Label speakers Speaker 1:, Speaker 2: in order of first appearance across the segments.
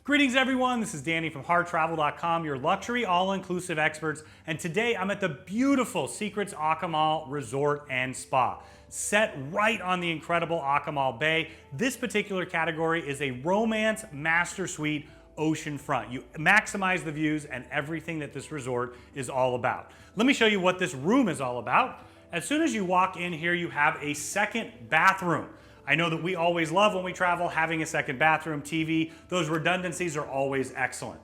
Speaker 1: Greetings everyone, this is Danny from harrtravel.com, your luxury all-inclusive experts, and today I'm at the beautiful Secrets Akumal Resort and Spa. Set right on the incredible Akumal Bay, this particular category is a romance master suite oceanfront. You maximize the views and everything that this resort is all about. Let me show you what this room is all about. As soon as you walk in here, you have a second bathroom. I know that we always love when we travel having a second bathroom, TV. Those redundancies are always excellent.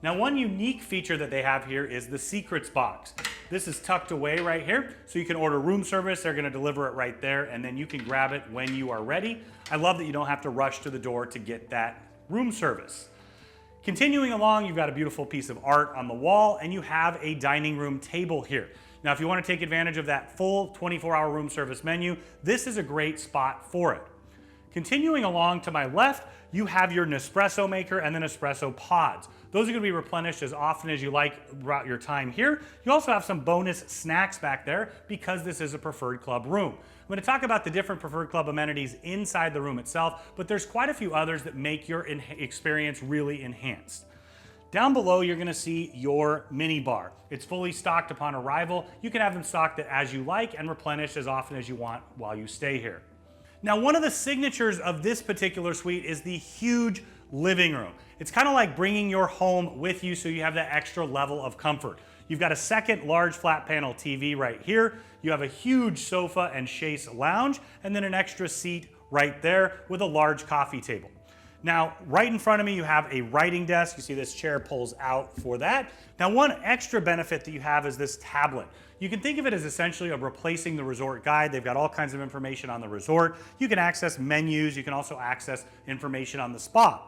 Speaker 1: Now, one unique feature that they have here is the Secrets box. This is tucked away right here, so you can order room service. They're gonna deliver it right there, and then you can grab it when you are ready. I love that you don't have to rush to the door to get that room service. Continuing along, you've got a beautiful piece of art on the wall, and you have a dining room table here. Now, if you want to take advantage of that full 24-hour room service menu, this is a great spot for it. Continuing along to my left, you have your Nespresso maker and the Nespresso pods. Those are going to be replenished as often as you like throughout your time here. You also have some bonus snacks back there because this is a preferred club room. I'm going to talk about the different preferred club amenities inside the room itself, but there's quite a few others that make your experience really enhanced. Down below, you're gonna see your mini bar. It's fully stocked upon arrival. You can have them stocked as you like and replenished as often as you want while you stay here. Now, one of the signatures of this particular suite is the huge living room. It's kind of like bringing your home with you so you have that extra level of comfort. You've got a second large flat panel TV right here. You have a huge sofa and chaise lounge, and then an extra seat right there with a large coffee table. Now, right in front of me, you have a writing desk. You see this chair pulls out for that. Now, one extra benefit that you have is this tablet. You can think of it as essentially replacing the resort guide. They've got all kinds of information on the resort. You can access menus. You can also access information on the spa.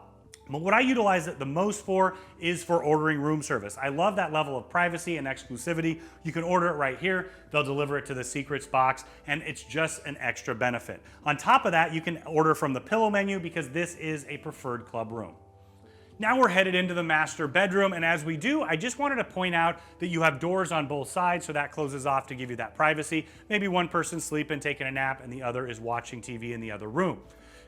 Speaker 1: But what I utilize it the most for is for ordering room service. I love that level of privacy and exclusivity. You can order it right here. They'll deliver it to the Secrets box, and it's just an extra benefit. On top of that, you can order from the pillow menu because this is a preferred club room. Now we're headed into the master bedroom, and as we do, I just wanted to point out that you have doors on both sides, so that closes off to give you that privacy. Maybe one person's sleeping, taking a nap, and the other is watching TV in the other room.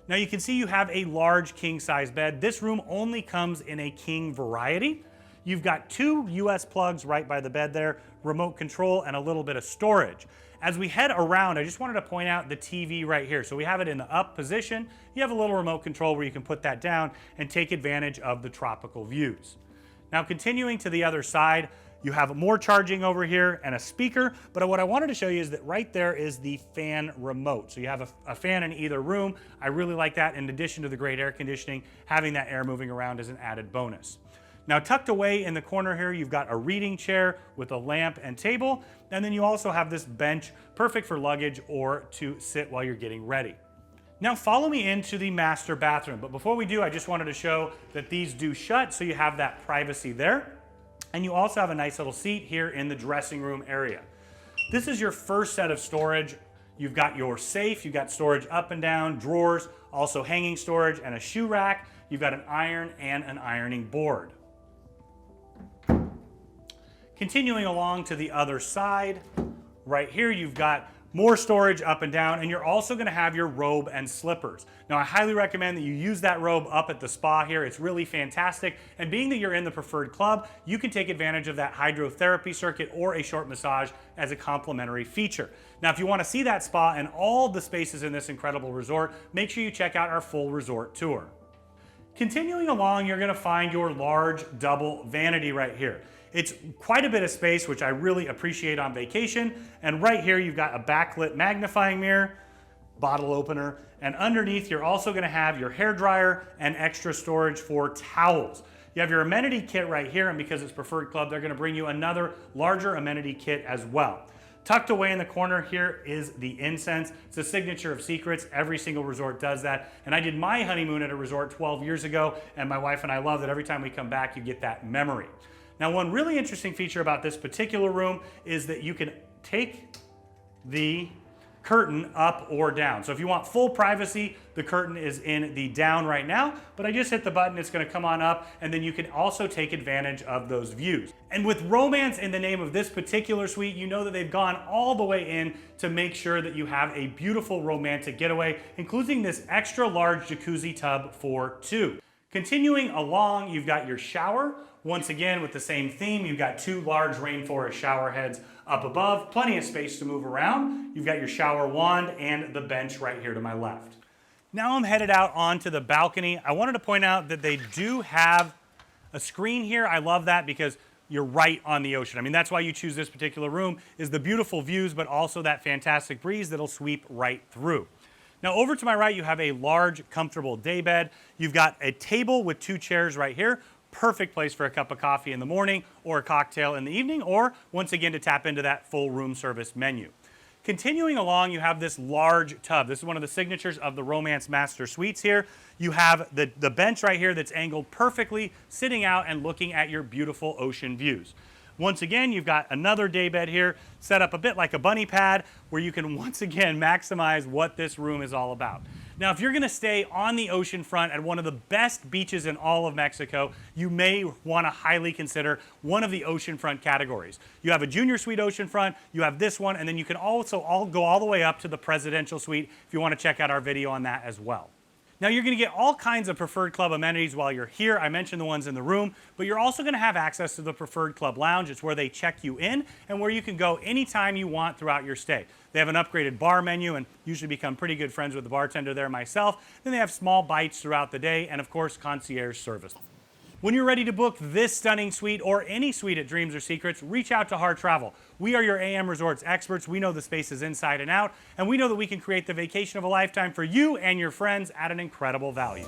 Speaker 1: Now you can see you have a large king-size bed. This room only comes in a king variety. You've got two US plugs right by the bed there, remote control, and a little bit of storage. As we head around, I just wanted to point out the TV right here. So we have it in the up position. You have a little remote control where you can put that down and take advantage of the tropical views. Now continuing to the other side, you have more charging over here and a speaker, but what I wanted to show you is that right there is the fan remote. So you have a fan in either room. I really like that. In addition to the great air conditioning, having that air moving around is an added bonus. Now tucked away in the corner here, you've got a reading chair with a lamp and table, and then you also have this bench, perfect for luggage or to sit while you're getting ready. Now follow me into the master bathroom, but before we do, I just wanted to show that these do shut, so you have that privacy there. And you also have a nice little seat here in the dressing room area. This is your first set of storage. You've got your safe, you've got storage up and down, drawers, also hanging storage and a shoe rack. You've got an iron and an ironing board. Continuing along to the other side, right here you've got more storage up and down, and you're also gonna have your robe and slippers. Now, I highly recommend that you use that robe up at the spa here. It's really fantastic, and being that you're in the preferred club, you can take advantage of that hydrotherapy circuit or a short massage as a complimentary feature. Now, if you wanna see that spa and all the spaces in this incredible resort, make sure you check out our full resort tour. Continuing along, you're gonna find your large double vanity right here. It's quite a bit of space, which I really appreciate on vacation. And right here, you've got a backlit magnifying mirror, bottle opener, and underneath, you're also gonna have your hair dryer and extra storage for towels. You have your amenity kit right here, and because it's preferred club, they're gonna bring you another larger amenity kit as well. Tucked away in the corner here is the incense. It's a signature of Secrets. Every single resort does that. And I did my honeymoon at a resort 12 years ago, and my wife and I love that every time we come back, you get that memory. Now, one really interesting feature about this particular room is that you can take the curtain up or down. So if you want full privacy, the curtain is in the down right now, but I just hit the button, it's gonna come on up, and then you can also take advantage of those views. And with romance in the name of this particular suite, you know that they've gone all the way in to make sure that you have a beautiful romantic getaway, including this extra large jacuzzi tub for two. Continuing along, you've got your shower. Once again, with the same theme, you've got 2 large rainforest shower heads up above, plenty of space to move around. You've got your shower wand and the bench right here to my left. Now I'm headed out onto the balcony. I wanted to point out that they do have a screen here. I love that because you're right on the ocean. I mean, that's why you choose this particular room, is the beautiful views, but also that fantastic breeze that'll sweep right through. Now over to my right, you have a large, comfortable daybed. You've got a table with 2 chairs right here. Perfect place for a cup of coffee in the morning or a cocktail in the evening, or once again to tap into that full room service menu. Continuing along, you have this large tub. This is one of the signatures of the Romance Master Suites here. You have the bench right here that's angled perfectly, sitting out and looking at your beautiful ocean views. Once again, you've got another daybed here, set up a bit like a bunny pad, where you can once again maximize what this room is all about. Now, if you're going to stay on the ocean front at one of the best beaches in all of Mexico, you may want to highly consider one of the oceanfront categories. You have a junior suite oceanfront, you have this one, and then you can also go all the way up to the presidential suite if you want to check out our video on that as well. Now you're going to get all kinds of Preferred Club amenities while you're here. I mentioned the ones in the room, but you're also going to have access to the Preferred Club Lounge. It's where they check you in and where you can go anytime you want throughout your stay. They have an upgraded bar menu and usually become pretty good friends with the bartender there myself. Then they have small bites throughout the day and of course concierge service. When you're ready to book this stunning suite or any suite at Dreams or Secrets, reach out to Harr Travel. We are your AM Resorts experts. We know the spaces inside and out, and we know that we can create the vacation of a lifetime for you and your friends at an incredible value.